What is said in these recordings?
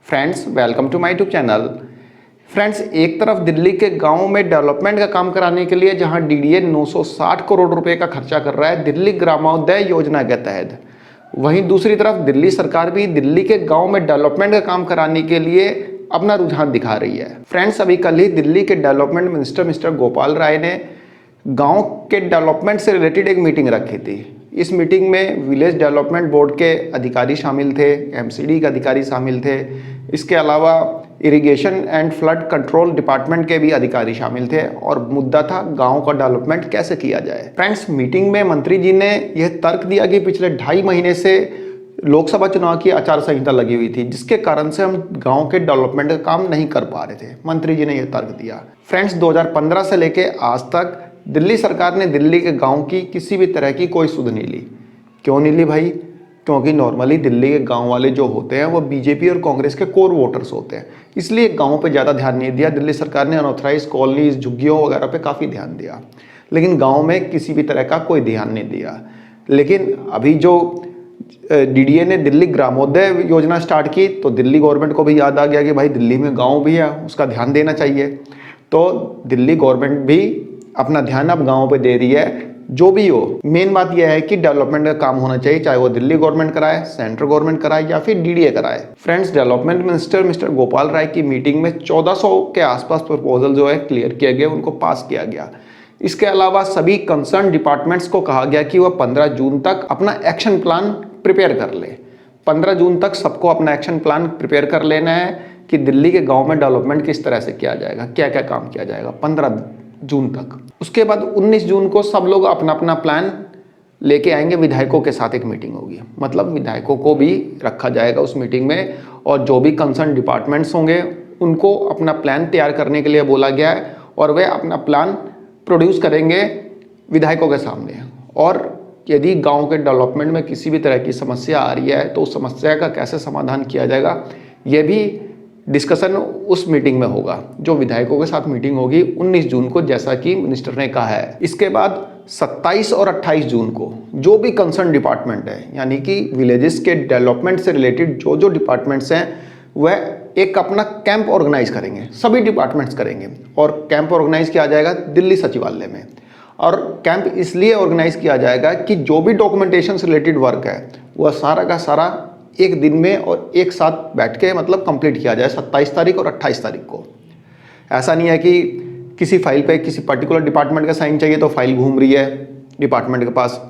Friends, welcome to my YouTube channel. Friends, एक तरफ दिल्ली के गांव में डेवलपमेंट का काम कराने के लिए जहां डीडीए 960 करोड़ रुपए का खर्चा कर रहा है दिल्ली ग्रामोदय योजना के तहत, वहीं दूसरी तरफ दिल्ली सरकार भी दिल्ली के गांव में डेवलपमेंट का काम कराने के लिए अपना रुझान दिखा रही है। फ्रेंड्स, अभी कल ही दिल्ली के डेवलपमेंट मिनिस्टर मिस्टर गोपाल राय ने गांव के डेवलपमेंट से रिलेटेड एक मीटिंग रखी थी। इस मीटिंग में विलेज डेवलपमेंट बोर्ड के अधिकारी शामिल थे, एमसीडी के अधिकारी शामिल थे, इसके अलावा irrigation and flood control department के भी अधिकारी शामिल थे और मुद्दा था गांव का डेवलपमेंट कैसे किया जाए। फ्रेंड्स, मीटिंग में मंत्री जी ने यह तर्क दिया कि पिछले 2.5 महीने से लोकसभा चुनाव की आचार संहिता लगी हुई थी, जिसके कारण से हम गांव के डेवलपमेंट का काम नहीं कर पा रहे थे। मंत्री जी ने यह तर्क दिया। फ्रेंड्स, 2015 से लेके आज तक दिल्ली सरकार ने दिल्ली के गांव की किसी भी तरह की कोई सुध नहीं ली। क्यों नहीं ली भाई? क्योंकि नॉर्मली दिल्ली के गांव वाले जो होते हैं वो बीजेपी और कांग्रेस के कोर वोटर्स होते हैं, इसलिए गांव पे ज़्यादा ध्यान नहीं दिया। दिल्ली सरकार ने अनऑथराइज कॉलोनीज, झुग्गियों वगैरह पे काफ़ी ध्यान दिया, लेकिन गाँव में किसी भी तरह का कोई ध्यान नहीं दिया। लेकिन अभी जो डीडीए ने दिल्ली ग्रामोदय योजना स्टार्ट की तो दिल्ली गवर्नमेंट को भी याद आ गया कि भाई दिल्ली में गाँव भी है, उसका ध्यान देना चाहिए। तो दिल्ली गवर्नमेंट भी अपना ध्यान अब गाँव पे दे रही है। जो भी हो, मेन बात यह है कि डेवलपमेंट का काम होना चाहिए, चाहे वो दिल्ली गवर्नमेंट कराए, सेंट्रल गवर्नमेंट कराए या फिर डीडीए कराए। Friends, development minister mister Gopal Rai की मीटिंग में 1400 के आसपास प्रपोजल जो है क्लियर किए गए, उनको पास किया गया। इसके अलावा सभी कंसर्न डिपार्टमेंट्स को कहा गया कि वह 15 जून तक अपना एक्शन प्लान प्रिपेयर कर ले। 15 जून तक सबको अपना एक्शन प्लान प्रिपेयर कर लेना है कि दिल्ली के गाँव में डेवलपमेंट किस तरह से किया जाएगा, क्या क्या काम किया जाएगा 15 जून तक। उसके बाद 19 जून को सब लोग अपना अपना प्लान लेके आएंगे, विधायकों के साथ एक मीटिंग होगी, मतलब विधायकों को भी रखा जाएगा उस मीटिंग में, और जो भी कंसर्न डिपार्टमेंट्स होंगे उनको अपना प्लान तैयार करने के लिए बोला गया है और वे अपना प्लान प्रोड्यूस करेंगे विधायकों के सामने। और यदि गांव के डेवलपमेंट में किसी भी तरह की समस्या आ रही है तो उस समस्या का कैसे समाधान किया जाएगा, यह भी डिस्कशन उस मीटिंग में होगा, जो विधायकों के साथ मीटिंग होगी 19 जून को, जैसा कि मिनिस्टर ने कहा है। इसके बाद 27 और 28 जून को जो भी कंसर्न डिपार्टमेंट है, यानी कि विलेजेस के डेवलपमेंट से रिलेटेड जो जो डिपार्टमेंट्स हैं, वह एक अपना कैंप ऑर्गेनाइज करेंगे, सभी डिपार्टमेंट्स करेंगे। और कैंप ऑर्गेनाइज किया जाएगा दिल्ली सचिवालय में। और कैंप इसलिए ऑर्गेनाइज किया जाएगा कि जो भी डॉक्यूमेंटेशन से रिलेटेड वर्क है वह सारा का सारा एक दिन में और एक साथ बैठ के मतलब कंप्लीट किया जाए 27 तारीख और 28 तारीख को। ऐसा नहीं है कि किसी फाइल पे किसी पर्टिकुलर डिपार्टमेंट का साइन चाहिए तो फाइल घूम रही है डिपार्टमेंट के पास,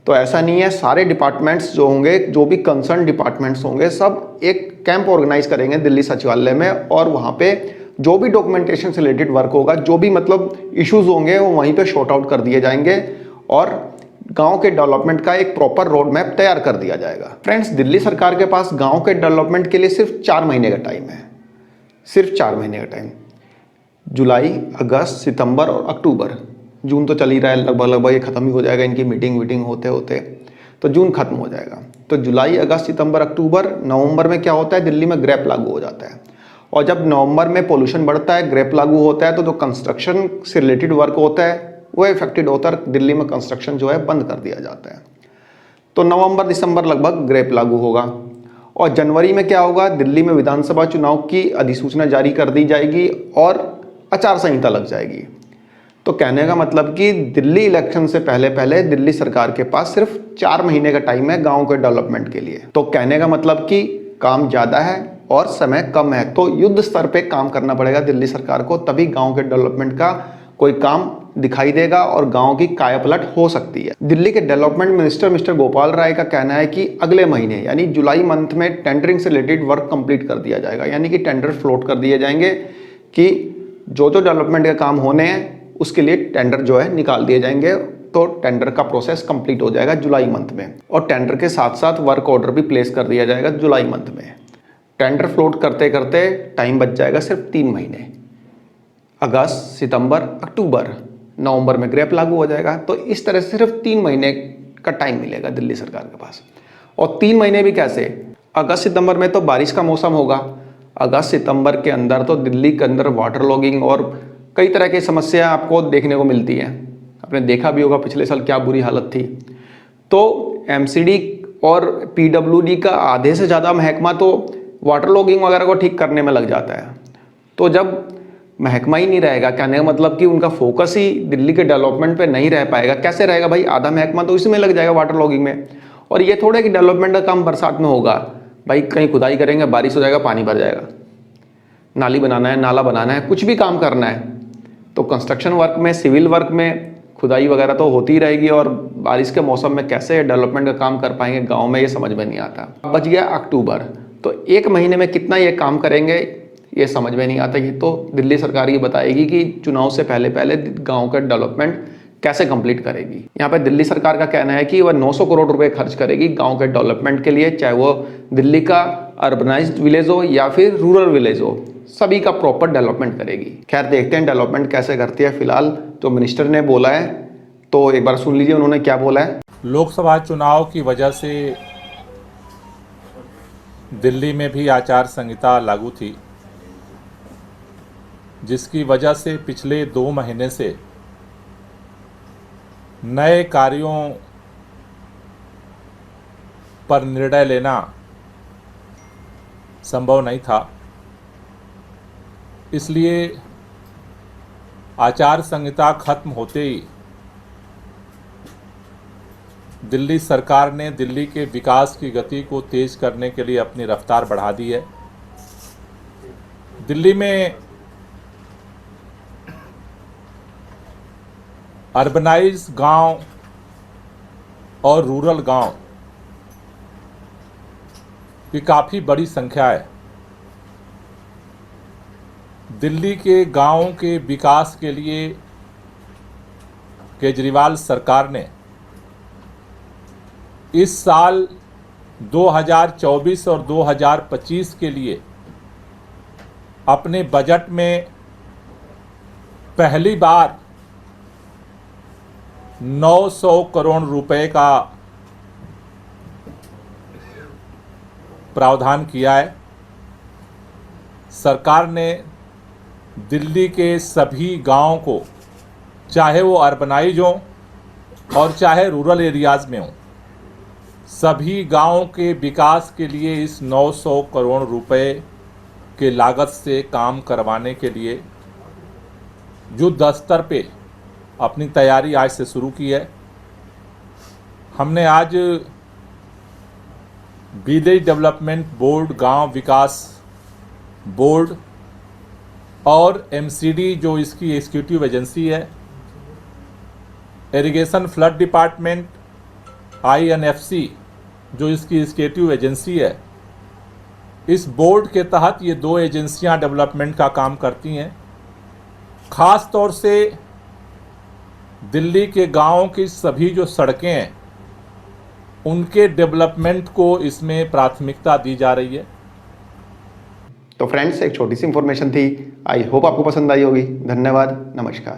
तो ऐसा नहीं है। सारे डिपार्टमेंट्स जो होंगे, जो भी कंसर्न डिपार्टमेंट्स होंगे, सब एक कैंप ऑर्गेनाइज करेंगे दिल्ली सचिवालय में, और वहाँ पे जो भी डॉक्यूमेंटेशन से रिलेटेड वर्क होगा, जो भी मतलब इश्यूज होंगे, वो वहीं पे शॉर्ट आउट कर दिए जाएंगे और गांव के डेवलपमेंट का एक प्रॉपर रोड मैप तैयार कर दिया जाएगा। फ्रेंड्स, दिल्ली सरकार के पास गांव के डेवलपमेंट के लिए सिर्फ 4 महीने का टाइम है, सिर्फ 4 महीने का टाइम। जुलाई, अगस्त, सितंबर और अक्टूबर। जून तो चल ही रहा है, लगभग ये खत्म ही हो जाएगा, इनकी मीटिंग होते होते तो जून खत्म हो जाएगा। तो जुलाई, अगस्त, सितंबर, अक्टूबर, नवंबर में क्या होता है, दिल्ली में ग्रेप लागू हो जाता है। और जब नवंबर में पोल्यूशन बढ़ता है, ग्रेप लागू होता है, तो जो कंस्ट्रक्शन से रिलेटेड वर्क होता है वो इफेक्टेड होता है, दिल्ली में कंस्ट्रक्शन जो है बंद कर दिया जाता है। तो नवंबर दिसंबर लगभग ग्रेप लागू होगा। और जनवरी में क्या होगा, दिल्ली में विधानसभा चुनाव की अधिसूचना जारी कर दी जाएगी और आचार संहिता लग जाएगी। तो कहने का मतलब कि दिल्ली इलेक्शन से पहले पहले दिल्ली सरकार के पास सिर्फ 4 महीने का टाइम है गाँव के डेवलपमेंट के लिए। तो कहने का मतलब कि काम ज़्यादा है और समय कम है, तो युद्ध स्तर पर काम करना पड़ेगा दिल्ली सरकार को, तभी गाँव के डेवलपमेंट का कोई काम दिखाई देगा और गांव की कायापलट हो सकती है। दिल्ली के डेवलपमेंट मिनिस्टर मिस्टर गोपाल राय का कहना है कि अगले महीने यानी जुलाई मंथ में टेंडरिंग से रिलेटेड वर्क कंप्लीट कर दिया जाएगा, यानी कि टेंडर फ्लोट कर दिए जाएंगे कि जो जो डेवलपमेंट के काम होने हैं उसके लिए टेंडर जो है निकाल दिए जाएंगे। तो टेंडर का प्रोसेस कंप्लीट हो जाएगा जुलाई मंथ में, और टेंडर के साथ साथ वर्क ऑर्डर भी प्लेस कर दिया जाएगा जुलाई मंथ में। टेंडर फ्लोट करते करते टाइम बच जाएगा सिर्फ 3 महीने, अगस्त, सितंबर, अक्टूबर, नवंबर में ग्रेप लागू हो जाएगा। तो इस तरह से सिर्फ 3 महीने का टाइम मिलेगा दिल्ली सरकार के पास। और 3 महीने भी कैसे, अगस्त सितंबर में तो बारिश का मौसम होगा, अगस्त सितंबर के अंदर तो दिल्ली के अंदर वाटर लॉगिंग और कई तरह की समस्या आपको देखने को मिलती है। आपने देखा भी होगा पिछले साल क्या बुरी हालत थी। तो एमसीडी और पीडब्ल्यूडी का आधे से ज़्यादा महकमा तो वाटर लॉगिंग वगैरह को ठीक करने में लग जाता है। तो जब महकमा ही नहीं रहेगा, कहने का मतलब कि उनका फोकस ही दिल्ली के डेवलपमेंट पे नहीं रह पाएगा। कैसे रहेगा भाई, आधा महकमा तो इसी में लग जाएगा, वाटर लॉगिंग में। और ये थोड़ा कि डेवलपमेंट का काम बरसात में होगा भाई, कहीं खुदाई करेंगे, बारिश हो जाएगा, पानी भर जाएगा, नाली बनाना है, नाला बनाना है, कुछ भी काम करना है तो कंस्ट्रक्शन वर्क में, सिविल वर्क में खुदाई वगैरह तो होती ही रहेगी। और बारिश के मौसम में कैसे डेवलपमेंट का काम कर पाएंगे गांव में, ये समझ में नहीं आता। अब बच गया अक्टूबर, तो एक महीने में कितना ये काम करेंगे ये समझ में नहीं आता। ये तो दिल्ली सरकार ये बताएगी कि चुनाव से पहले पहले गांव का डेवलपमेंट कैसे कंप्लीट करेगी। यहाँ पे दिल्ली सरकार का कहना है कि वह 900 करोड़ रुपए खर्च करेगी गांव के डेवलपमेंट के लिए, चाहे वो दिल्ली का अर्बनाइज्ड विलेज हो या फिर रूरल विलेज हो, सभी का प्रॉपर डेवलपमेंट करेगी। खैर देखते हैं डेवलपमेंट कैसे करती है। फिलहाल तो मिनिस्टर ने बोला है, तो एक बार सुन लीजिए उन्होंने क्या बोला है। लोकसभा चुनाव की वजह से दिल्ली में भी आचार संहिता लागू थी, जिसकी वजह से पिछले 2 महीने से नए कार्यों पर निर्णय लेना संभव नहीं था। इसलिए आचार संहिता खत्म होते ही दिल्ली सरकार ने दिल्ली के विकास की गति को तेज करने के लिए अपनी रफ्तार बढ़ा दी है। दिल्ली में अर्बनाइज गांव और रूरल गांव की काफ़ी बड़ी संख्या है। दिल्ली के गांवों के विकास के लिए केजरीवाल सरकार ने इस साल 2024 और 2025 के लिए अपने बजट में पहली बार 900 करोड़ रुपए का प्रावधान किया है। सरकार ने दिल्ली के सभी गांवों को, चाहे वो अर्बनाइज हों और चाहे रूरल एरियाज़ में हों, सभी गांवों के विकास के लिए इस 900 करोड़ रुपए के लागत से काम करवाने के लिए युद्ध स्तर पे अपनी तैयारी आज से शुरू की है। हमने आज विलेज डेवलपमेंट बोर्ड, गांव विकास बोर्ड और एमसीडी जो इसकी एग्जीक्यूटिव एजेंसी है, इरिगेशन फ्लड डिपार्टमेंट, INFC जो इसकी एग्जीक्यूटिव एजेंसी है, इस बोर्ड के तहत ये 2 एजेंसियां डेवलपमेंट का काम करती हैं। ख़ास तौर से दिल्ली के गांवों की सभी जो सड़कें हैं उनके डेवलपमेंट को इसमें प्राथमिकता दी जा रही है। तो फ्रेंड्स, एक छोटी सी इंफॉर्मेशन थी, आई होप आपको पसंद आई होगी। धन्यवाद, नमस्कार।